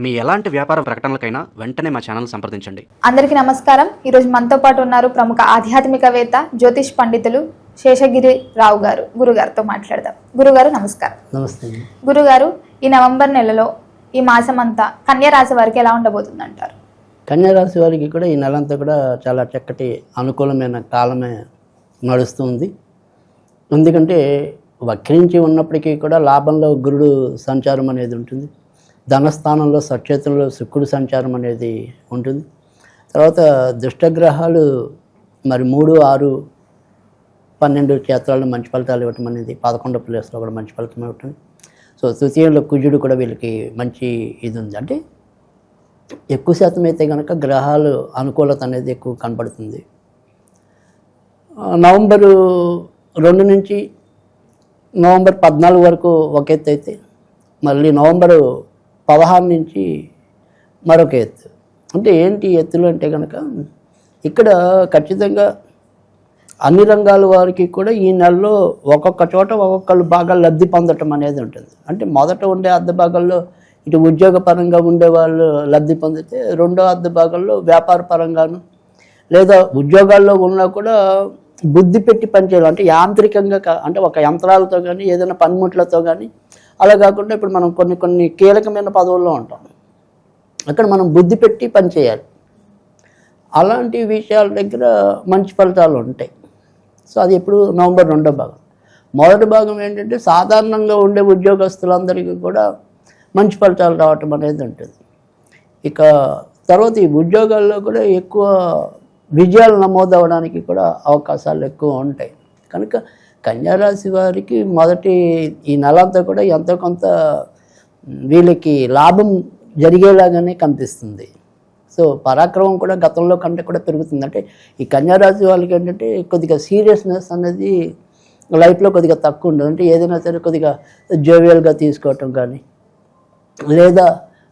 మీ ఎలాంటి వ్యాపార ప్రకటనలకైనా వెంటనే మా ఛానల్ సంప్రదించండి. అందరికీ నమస్కారం. ఈరోజు మనతో పాటు ఉన్నారు ప్రముఖ ఆధ్యాత్మికవేత్త జ్యోతిష్ పండితులు శేషగిరి రావు గారు. గురుగారితో మాట్లాడదాం. గురుగారు నమస్కారం. నమస్తే. గురుగారు, ఈ నవంబర్ నెలలో ఈ మాసం అంతా కన్యా రాశి వారికి ఎలా ఉండబోతుంది అంటారు? కన్యా రాశి వారికి కూడా ఈ నెలంతా కూడా చాలా చక్కటి అనుకూలమైన కాలమే నడుస్తుంది. ఎందుకంటే వక్రించి ఉన్నప్పటికీ కూడా లాభంలో గురుడు సంచారం అనేది ఉంటుంది. ధనస్థానంలో సక్షేత్రంలో శుక్రుడు సంచారం అనేది ఉంటుంది. తర్వాత దుష్టగ్రహాలు మరి 3, 6, 12 క్షేత్రాల్లో మంచి ఫలితాలు ఇవ్వటం అనేది 11వ ప్లేస్లో కూడా మంచి ఫలితం ఇవ్వటం. సో తృతీయంలో కుజుడు కూడా వీళ్ళకి మంచి ఇది ఉంది. అంటే ఎక్కువ శాతం అయితే కనుక గ్రహాలు అనుకూలత అనేది ఎక్కువ కనపడుతుంది. నవంబరు 2 నుంచి నవంబర్ 14 వరకు ఒక ఎత్తు అయితే మళ్ళీ నవంబరు 16 నుంచి మరొక ఎత్తు. అంటే ఏంటి ఎత్తులు అంటే కనుక ఇక్కడ ఖచ్చితంగా అన్ని రంగాల వారికి కూడా ఈ నెలలో ఒక్కొక్క చోట ఒక్కొక్కళ్ళు బాగా లబ్ధి పొందటం అనేది ఉంటుంది. అంటే మొదట ఉండే అర్ధ భాగాల్లో ఇటు ఉద్యోగపరంగా ఉండేవాళ్ళు లబ్ధి పొందితే, రెండో అర్ధ భాగాల్లో వ్యాపార పరంగాను లేదా ఉద్యోగాల్లో ఉన్నా కూడా బుద్ధి పెట్టి పనిచేయాలి. అంటే యాంత్రికంగా అంటే ఒక యంత్రాలతో కానీ ఏదైనా పనిముట్లతో కానీ అలా కాకుండా ఇప్పుడు మనం కొన్ని కీలకమైన పదవుల్లో ఉంటాం. అక్కడ మనం బుద్ధి పెట్టి పనిచేయాలి. అలాంటి విషయాల దగ్గర మంచి ఫలితాలు ఉంటాయి. సో అది ఇప్పుడు నవంబర్ 2వ భాగం. మొదటి భాగం ఏంటంటే సాధారణంగా ఉండే ఉద్యోగస్తులందరికీ కూడా మంచి ఫలితాలు రావటం అనేది ఉంటుంది. ఇక తర్వాత ఈ ఉద్యోగాల్లో కూడా ఎక్కువ విజయాలు నమోదవడానికి కూడా అవకాశాలు ఎక్కువ ఉంటాయి. కనుక కన్యారాశి వారికి మొదటి ఈ నెలంతా కూడా ఎంతో కొంత వీళ్ళకి లాభం జరిగేలాగానే కనిపిస్తుంది. సో పరాక్రమం కూడా గతంలో కంటే కూడా పెరుగుతుంది. అంటే ఈ కన్యారాశి వాళ్ళకి ఏంటంటే కొద్దిగా సీరియస్నెస్ అనేది లైఫ్లో కొద్దిగా తక్కువ ఉండదు. అంటే ఏదైనా సరే కొద్దిగా జోవియల్గా తీసుకోవటం కానీ లేదా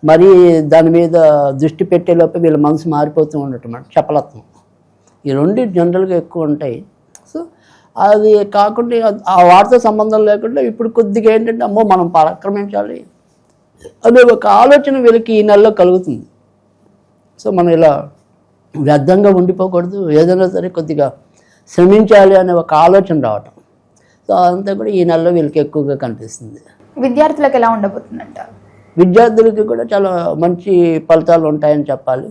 మరీ దాని మీద దృష్టి పెట్టేలోపే వీళ్ళ మనసు మారిపోతూ ఉండటం అంటే చపలత్వం, ఈ రెండు జనరల్గా ఎక్కువ ఉంటాయి. సో అది కాకుండా ఆ వాటితో సంబంధం లేకుండా ఇప్పుడు కొద్దిగా ఏంటంటే అమ్మో మనం పరాక్రమించాలి అనే ఒక ఆలోచన వీళ్ళకి ఈ నెలలో కలుగుతుంది. సో మనం ఇలా వ్యర్థంగా ఉండిపోకూడదు, ఏదైనా సరే కొద్దిగా శ్రమించాలి అనే ఒక ఆలోచన రావటం. సో అదంతా కూడా ఈ నెలలో వీళ్ళకి ఎక్కువగా కనిపిస్తుంది. విద్యార్థులకు ఎలా ఉండబోతుందంట? విద్యార్థులకి కూడా చాలా మంచి ఫలితాలు ఉంటాయని చెప్పాలి.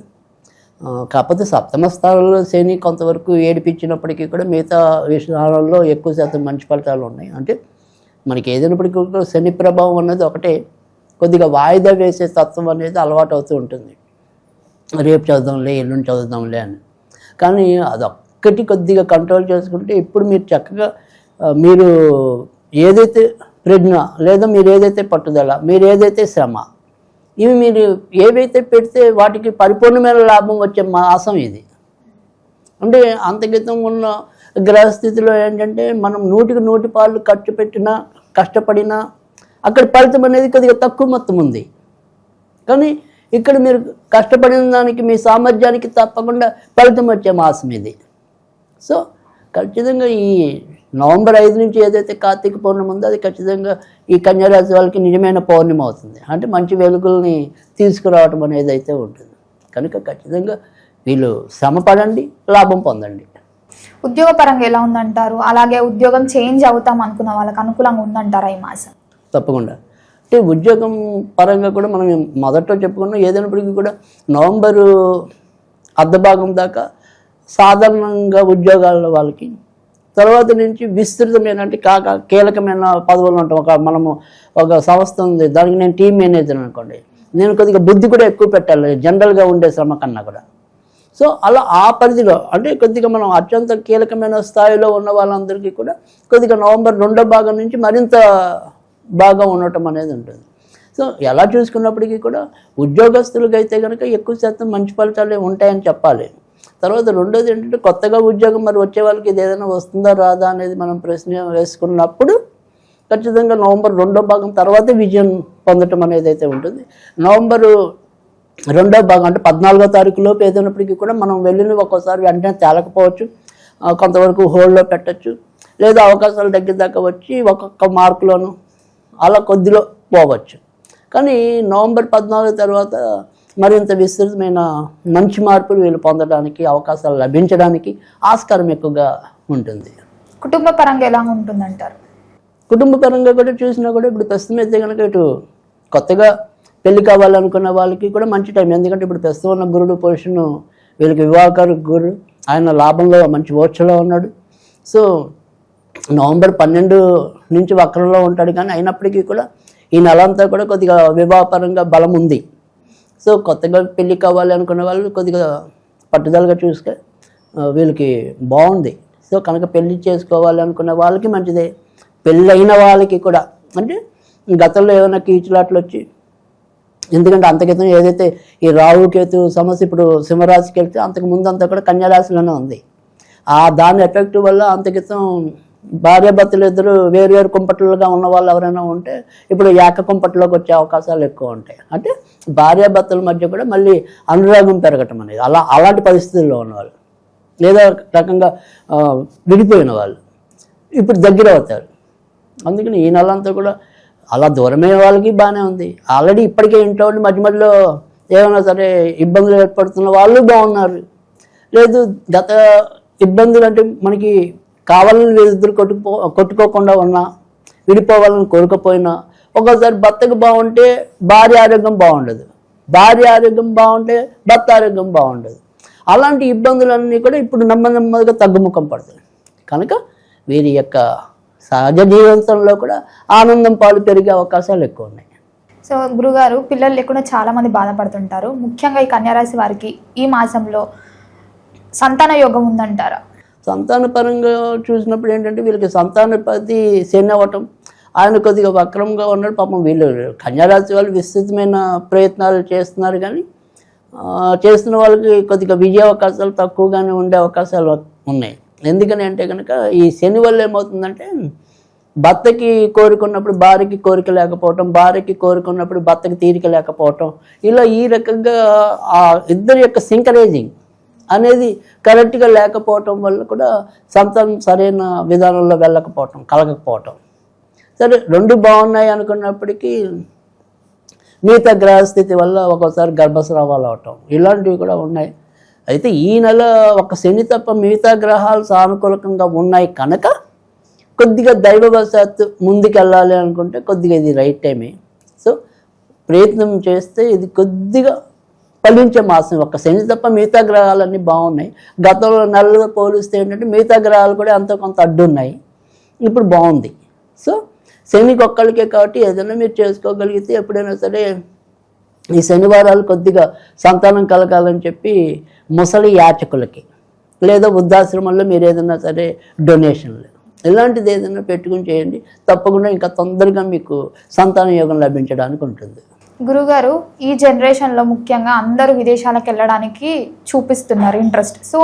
కాకపోతే 7వ స్థానంలో శని కొంతవరకు ఏడిపించినప్పటికీ కూడా మిగతా విషయాలలో ఎక్కువ శాతం మంచి ఫలితాలు ఉన్నాయి. అంటే మనకి ఏదైనప్పటికీ కూడా శని ప్రభావం అనేది ఒకటే, కొద్దిగా వాయిదా వేసే తత్వం అనేది అలవాటు అవుతూ ఉంటుంది. రేపు చదువుదాంలే, ఎల్లుండి చదువుదాంలే అని. కానీ అదొక్కటి కొద్దిగా కంట్రోల్ చేసుకుంటే ఇప్పుడు మీరు చక్కగా మీరు ఏదైతే ప్రజ్ఞ లేదా మీరు ఏదైతే పట్టుదల, మీరు ఏదైతే శ్రమ, ఇవి మీరు ఏవైతే పెడితే వాటికి పరిపూర్ణమైన లాభం వచ్చే మాసం ఇది. అంటే అంతకితం ఉన్న గ్రహస్థితిలో ఏంటంటే మనం 100కి 100 పాలు ఖర్చు పెట్టినా కష్టపడినా అక్కడ ఫలితం అనేది కొద్దిగా తక్కువ మొత్తం ఉంది. కానీ ఇక్కడ మీరు కష్టపడిన దానికి మీ సామర్థ్యానికి తప్పకుండా ఫలితం వచ్చే మాసం ఇది. సో ఖచ్చితంగా ఈ నవంబర్ 5 నుంచి ఏదైతే కార్తీక పౌర్ణమి ఉందో అది ఖచ్చితంగా ఈ కన్యారాశి వాళ్ళకి నిజమైన పౌర్ణమి అవుతుంది. అంటే మంచి వెలుగుల్ని తీసుకురావటం అనేది అయితే ఉంటుంది. కనుక ఖచ్చితంగా వీళ్ళు శ్రమ పడండి, లాభం పొందండి. ఉద్యోగ పరంగా ఎలా ఉందంటారు? అలాగే ఉద్యోగం చేంజ్ అవుతాం అనుకున్న వాళ్ళకి అనుకూలంగా ఉందంటారా ఈ మాసం? తప్పకుండా. అంటే ఉద్యోగం పరంగా కూడా మనం మొదట్లో చెప్పుకున్నాం. ఏదైనప్పటికీ కూడా నవంబరు అర్ధభాగం దాకా సాధారణంగా ఉద్యోగాల వాళ్ళకి, తర్వాత నుంచి విస్తృతమైన అంటే కీలకమైన పదవులు ఉంటాం. మనము ఒక సంస్థ ఉంది, దానికి నేను టీమ్ మేనేజర్ అనుకోండి, నేను కొద్దిగా బుద్ధి కూడా ఎక్కువ పెట్టాలి జనరల్గా ఉండే శ్రమ కన్నా కూడా. సో అలా ఆ పరిధిలో అంటే కొద్దిగా మనం అత్యంత కీలకమైన స్థాయిలో ఉన్న వాళ్ళందరికీ కూడా కొద్దిగా నవంబర్ 2వ భాగం నుంచి మరింత బాగా ఉండటం అనేది ఉంటుంది. సో ఎలా చూసుకున్నప్పటికీ కూడా ఉద్యోగస్తులకి అయితే కనుక ఎక్కువ శాతం మంచి ఫలితాలే ఉంటాయని చెప్పాలి. తర్వాత రెండోది ఏంటంటే కొత్తగా ఉద్యోగం మరి వచ్చే వాళ్ళకి ఇది ఏదైనా వస్తుందా రాదా అనేది మనం ప్రశ్న వేసుకున్నప్పుడు ఖచ్చితంగా నవంబర్ 2వ భాగం తర్వాతే విజయం పొందటం అనేది అయితే ఉంటుంది. నవంబరు 2వ భాగం అంటే 14వ తారీఖు లోపు ఏదైనప్పటికీ కూడా మనం వెళ్ళిన ఒక్కోసారి వెంటనే తేలకపోవచ్చు, కొంతవరకు హోల్డ్లో పెట్టచ్చు, లేదా అవకాశాలు దగ్గర దాకా వచ్చి ఒక్కొక్క మార్కులోను అలా కొద్దిలో పోవచ్చు. కానీ నవంబర్ 14 తర్వాత మరింత విస్తృతమైన మంచి మార్పులు వీళ్ళు పొందడానికి, అవకాశాలు లభించడానికి ఆస్కారం ఎక్కువగా ఉంటుంది. కుటుంబ పరంగా ఎలా ఉంటుందంటారు? కుటుంబ పరంగా కూడా చూసినా కూడా ఇప్పుడు ప్రస్తుతం అయితే కనుక ఇటు కొత్తగా పెళ్లి కావాలనుకున్న వాళ్ళకి కూడా మంచి టైం. ఎందుకంటే ఇప్పుడు ప్రస్తుతం ఉన్న గురుడు పొజిషన్ వీళ్ళకి వివాహకారు గురుడు, ఆయన లాభంలో మంచి ఓర్చలో ఉన్నాడు. సో నవంబర్ 12 నుంచి వక్రంలో ఉంటాడు, కానీ అయినప్పటికీ కూడా ఈ నెల అంతా కూడా కొద్దిగా వివాహపరంగా బలం ఉంది. సో కొత్తగా పెళ్లి కావాలి అనుకున్న వాళ్ళు కొద్దిగా పట్టుదలగా చూసుక వీళ్ళకి బాగుంది. సో కనుక పెళ్లి చేసుకోవాలి అనుకున్న వాళ్ళకి మంచిదే. పెళ్ళైన వాళ్ళకి కూడా అంటే గతంలో ఏమైనా కీచులాట్లు వచ్చి, ఎందుకంటే అంతకితం ఏదైతే ఈ రాహుకేతు సమస్య ఇప్పుడు సింహరాశికి వెళ్తే అంతకు ముందు అంతా కూడా కన్యారాశిలోనే ఉంది. దాని ఎఫెక్ట్ వల్ల అంతకితం భార్యాభర్తలు ఇద్దరు వేరు కుంపట్లుగా ఉన్న వాళ్ళు ఎవరైనా ఉంటే ఇప్పుడు ఏక కుంపట్లోకి వచ్చే అవకాశాలు ఎక్కువ ఉంటాయి. అంటే భార్యాభర్తల మధ్య కూడా మళ్ళీ అనురాగం పెరగటం అనేది అలాంటి పరిస్థితుల్లో ఉన్నవాళ్ళు, లేదా రకంగా విడిపోయిన వాళ్ళు ఇప్పుడు దగ్గర అవుతారు. అందుకని ఈ నెల అంతా కూడా అలా దూరమైన వాళ్ళకి బాగానే ఉంది. ఆల్రెడీ ఇప్పటికే ఇంట్లో ఉండి మధ్య మధ్యలో ఏమైనా సరే ఇబ్బందులు ఏర్పడుతున్న వాళ్ళు బాగున్నారు. లేదు గత ఇబ్బందులు అంటే మనకి కావాలని వీళ్ళిద్దరు కొట్టుకోకుండా ఉన్నా, విడిపోవాలని కోరుకపోయినా, ఒక్కోసారి భర్తకు బాగుంటే భార్య ఆరోగ్యం బాగుండదు, భార్య ఆరోగ్యం బాగుంటే భర్త ఆరోగ్యం బాగుండదు. అలాంటి ఇబ్బందులన్నీ కూడా ఇప్పుడు నెమ్మదిగా తగ్గుముఖం పడతాయి. కనుక వీరి యొక్క సహజ జీవితంలో కూడా ఆనందం పాలు పెరిగే అవకాశాలు ఎక్కువ ఉన్నాయి. సో గురుగారు, పిల్లలు లేకుండా చాలామంది బాధపడుతుంటారు. ముఖ్యంగా ఈ కన్యారాశి వారికి ఈ మాసంలో సంతాన యోగం ఉందంటారా? సంతాన పరంగా చూసినప్పుడు ఏంటంటే వీళ్ళకి సంతానపతి శని అవ్వటం, ఆయన కొద్దిగా వక్రంగా ఉన్నాడు. పాపం వీళ్ళు కన్యారాశి వాళ్ళు విస్తృతమైన ప్రయత్నాలు చేస్తున్నారు, కానీ చేస్తున్న వాళ్ళకి కొద్దిగా విజయ అవకాశాలు తక్కువగానే ఉండే అవకాశాలు ఉన్నాయి. ఎందుకని అంటే కనుక ఈ శని వల్ల ఏమవుతుందంటే భర్తకి కోరుకున్నప్పుడు భార్యకి కోరిక లేకపోవటం, భార్యకి కోరుకున్నప్పుడు భర్తకి తీరిక లేకపోవటం, ఇలా ఈ రకంగా ఆ ఇద్దరి యొక్క సింకరేజింగ్ అనేది కరెక్ట్గా లేకపోవటం వల్ల కూడా సంతానం సరైన విధానంలో వెళ్ళకపోవటం, కలగకపోవటం. సరే రెండు బాగున్నాయి అనుకున్నప్పటికీ మిగతా గ్రహస్థితి వల్ల ఒక్కోసారి గర్భస్రావాలు అవటం ఇలాంటివి కూడా ఉన్నాయి. అయితే ఈ నెల ఒక శని తప్ప మిగతా గ్రహాలు సానుకూలకంగా ఉన్నాయి కనుక కొద్దిగా దైవవశాత్తు ముందుకెళ్ళాలి అనుకుంటే కొద్దిగా ఇది రైట్ టైమే. సో ప్రయత్నం చేస్తే ఇది కొద్దిగా ఫలించే మాసం. ఒక శని తప్ప మిగతా గ్రహాలన్నీ బాగున్నాయి. గతంలో నెలలో పోలిస్తే ఏంటంటే మిగతా గ్రహాలు కూడా అంత కొంత అడ్డున్నాయి, ఇప్పుడు బాగుంది. సో శనికి ఒక్కరికే కాబట్టి ఏదైనా మీరు చేసుకోగలిగితే ఎప్పుడైనా సరే ఈ శనివారాలు కొద్దిగా సంతానం కలగాలని చెప్పి ముసలి యాచకులకి లేదా వృద్ధాశ్రమంలో మీరు ఏదైనా సరే డొనేషన్లు ఇలాంటిది ఏదైనా పెట్టుకుని చేయండి. తప్పకుండా ఇంకా తొందరగా మీకు సంతాన యోగం లభించడానికి ఉంటుంది. గురుగారు, ఈ జనరేషన్లో ముఖ్యంగా అందరూ విదేశాలకు వెళ్ళడానికి చూపిస్తున్నారు ఇంట్రెస్ట్. సో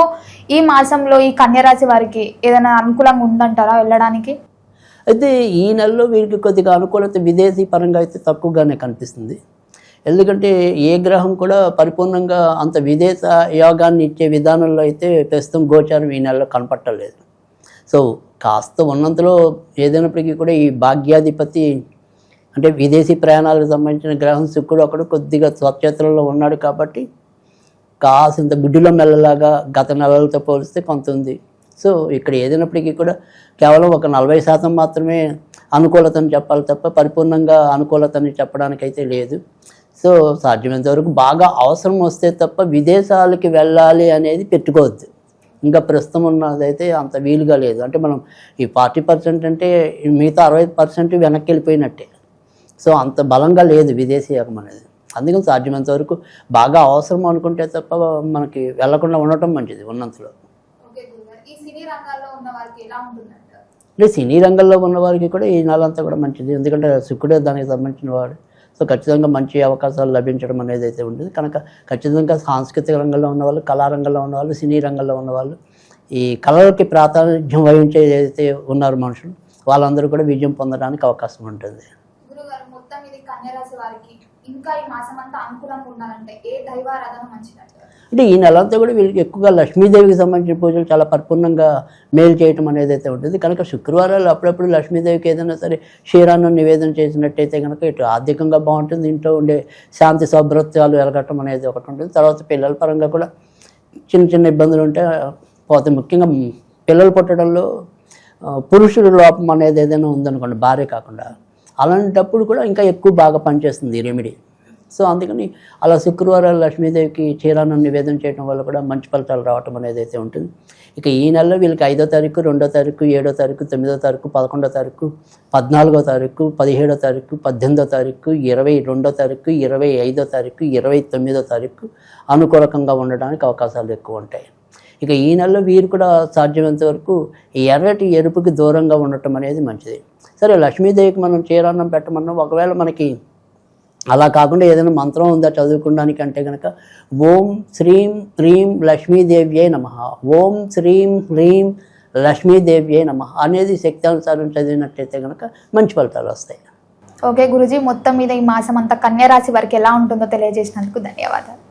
ఈ మాసంలో ఈ కన్యరాశి వారికి ఏదైనా అనుకూలంగా ఉందంటారా వెళ్ళడానికి? అయితే ఈ నెలలో వీరికి కొద్దిగా అనుకూలత విదేశీ పరంగా అయితే తక్కువగానే కనిపిస్తుంది. ఎందుకంటే ఏ గ్రహం కూడా పరిపూర్ణంగా అంత విదేశ యోగాన్ని ఇచ్చే విధానంలో అయితే ప్రస్తుతం గోచారం ఈ నెలలో కనపట్టలేదు. సో కాస్త ఉన్నంతలో ఏదైనప్పటికీ కూడా ఈ భాగ్యాధిపతి అంటే విదేశీ ప్రయాణాలకు సంబంధించిన గ్రహం శుక్రుడు అక్కడ కొద్దిగా స్వచ్ఛతలో ఉన్నాడు కాబట్టి కాసింత గుడ్డిలో మెల్లలాగా గత నెలలతో పోలిస్తే కొంత ఉంది. సో ఇక్కడ ఏదైనప్పటికీ కూడా కేవలం ఒక 40% మాత్రమే అనుకూలతని చెప్పాలి తప్ప పరిపూర్ణంగా అనుకూలతని చెప్పడానికైతే లేదు. సో సాధ్యమైనంత వరకు బాగా అవసరం వస్తే తప్ప విదేశాలకి వెళ్ళాలి అనేది పెట్టుకోవద్దు. ఇంకా ప్రస్తుతం ఉన్నదైతే అంత వీలుగా లేదు. అంటే మనం ఈ 40% అంటే మిగతా 60% వెనక్కి వెళ్ళిపోయినట్టే. సో అంత బలంగా లేదు విదేశీ యోగం అనేది. అందుకని సాధ్యమైనంత వరకు బాగా అవసరం అనుకుంటే తప్ప మనకి వెళ్లకుండా ఉండటం మంచిది ఉన్నంతలో. అంటే సినీ రంగంలో ఉన్న వారికి కూడా ఈ నెలంతా కూడా మంచిది. ఎందుకంటే శుక్రుడే దానికి సంబంధించిన వాడు. సో ఖచ్చితంగా మంచి అవకాశాలు లభించడం అనేది అయితే ఉంటుంది. కనుక ఖచ్చితంగా సాంస్కృతిక రంగంలో ఉన్నవాళ్ళు, కళారంగంలో ఉన్నవాళ్ళు, సినీ రంగంలో ఉన్నవాళ్ళు, ఈ కళలకి ప్రాతినిధ్యం వహించే ఏదైతే ఉన్నారు మనుషులు, వాళ్ళందరూ కూడా విజయం పొందడానికి అవకాశం ఉంటుంది. గురుగారు, మొత్తం ఇది కన్యరాశి వారికి ఇంకా ఈ మాసం అంతా అనుకూలంగా ఉండాలంటే ఏ దైవారాధన మంచిదంటారు? అంటే ఈ నెలంతా కూడా వీళ్ళకి ఎక్కువగా లక్ష్మీదేవికి సంబంధించిన పూజలు చాలా పరిపూర్ణంగా మేలు చేయటం అనేది అయితే ఉంటుంది. కనుక శుక్రవారాలు అప్పుడప్పుడు లక్ష్మీదేవికి ఏదైనా సరే క్షీరాన్ని నివేదన చేసినట్టయితే కనుక ఇటు ఆర్థికంగా బాగుంటుంది, ఇంట్లో ఉండే శాంతి సౌభ్రత్యాలు ఎలగటం అనేది ఒకటి ఉంటుంది. తర్వాత పిల్లల పరంగా కూడా చిన్న చిన్న ఇబ్బందులు ఉంటే పోతే, ముఖ్యంగా పిల్లలు పుట్టడంలో పురుషుడు లోపం అనేది ఏదైనా ఉందనుకోండి, భార్య కాకుండా, అలాంటప్పుడు కూడా ఇంకా ఎక్కువ బాగా పనిచేస్తుంది ఈ రెమెడీ. సో అందుకని అలా శుక్రవారాలు లక్ష్మీదేవికి క్షీరాన్నం నివేదన చేయడం వల్ల కూడా మంచి ఫలితాలు రావటం అనేది అయితే ఉంటుంది. ఇక ఈ నెలలో వీళ్ళకి 5వ తారీఖు, 2వ తారీఖు, 7వ తారీఖు, 9వ తారీఖు, 11వ తారీఖు, 14వ తారీఖు, 17వ తారీఖు, 18వ తారీఖు, 22వ తారీఖు, 25వ తారీఖు, 29వ తారీఖు అనుకూలకంగా ఉండడానికి అవకాశాలు ఎక్కువ ఉంటాయి. ఇక ఈ నెలలో వీరు కూడా సాధ్యమైనంత వరకు ఎర్రటి ఎరుపుకి దూరంగా ఉండటం అనేది మంచిది. సరే, లక్ష్మీదేవికి మనం క్షీరాన్నం పెట్టమన్నాం, ఒకవేళ మనకి అలా కాకుండా ఏదైనా మంత్రం ఉందా చదువుకోవడానికి అంటే కనుక ఓం శ్రీం హ్రీం లక్ష్మీదేవ్యై నమః, ఓం శ్రీం హ్రీం లక్ష్మీదేవ్యై నమః అనేది శక్తానుసారం చదివినట్టయితే కనుక మంచి ఫలితాలు వస్తాయి. ఓకే గురూజీ, మొత్తం మీద ఈ మాసం అంతా కన్యరాశి వారికి ఎలా ఉంటుందో తెలియజేసినందుకు ధన్యవాదాలు.